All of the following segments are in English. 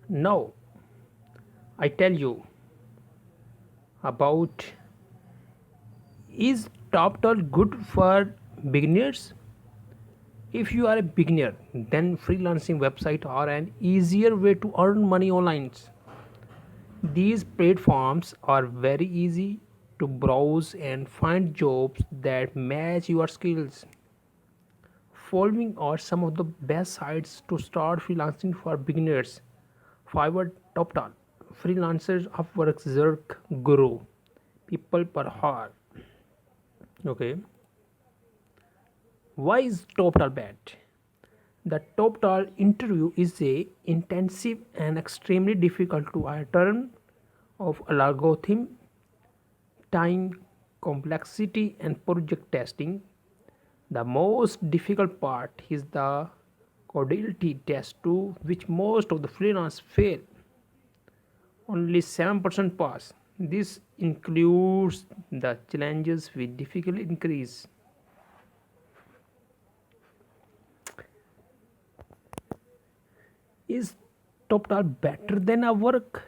Now, I tell you about, is toptal good for beginners? If you are a beginner, then freelancing websites are an easier way to earn money online. These platforms are very easy to browse and find jobs that match your skills. Following are some of the best sites to start freelancing for beginners: Fiverr, toptal, freelancers, Upwork, Zerk, Guru, people per hour. Okay, why is toptal bad? The toptal interview is a intensive and extremely difficult to attain of algorithm, time, complexity, and project testing. The most difficult part is the codility test to which most of the freelancers fail. Only 7% pass. This includes the challenges with difficulty increase. Is toptal better than a work?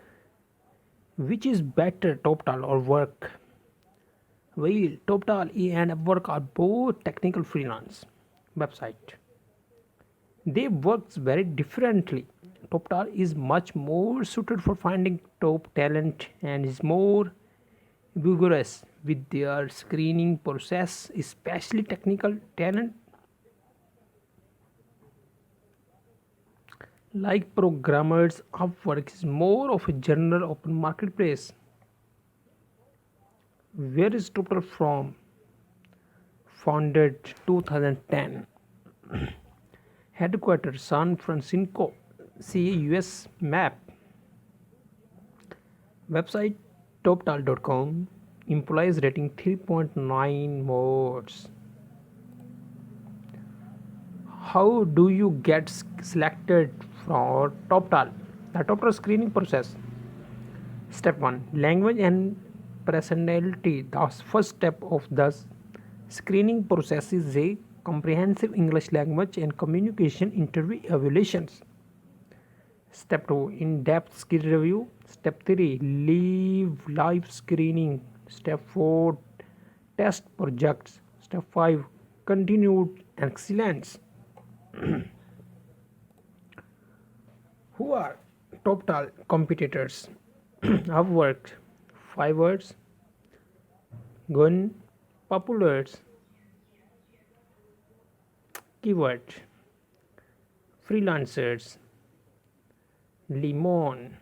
Which is better, toptal or work? Well, toptal and work are both technical freelance website. They work very differently. Toptal is much more suited for finding top talent and is more vigorous with their screening process, especially technical talent like programmers. Upwork is more of a general open marketplace. Where is Toptal from? Founded 2010. Headquarters San Francisco. See US map. Website toptal.com. Employees rating 3.9 votes. How do you get selected for toptal? The toptal screening process. Step 1: language and personality. The first step of the screening process is a comprehensive English language and communication interview evaluations. Step 2: in depth skill review. Step 3: live screening. Step 4: test projects. Step 5: continued excellence. Who are toptal competitors? Upwork, Fiverr, Gun, Populars, Keyword, Freelancers, Lemon.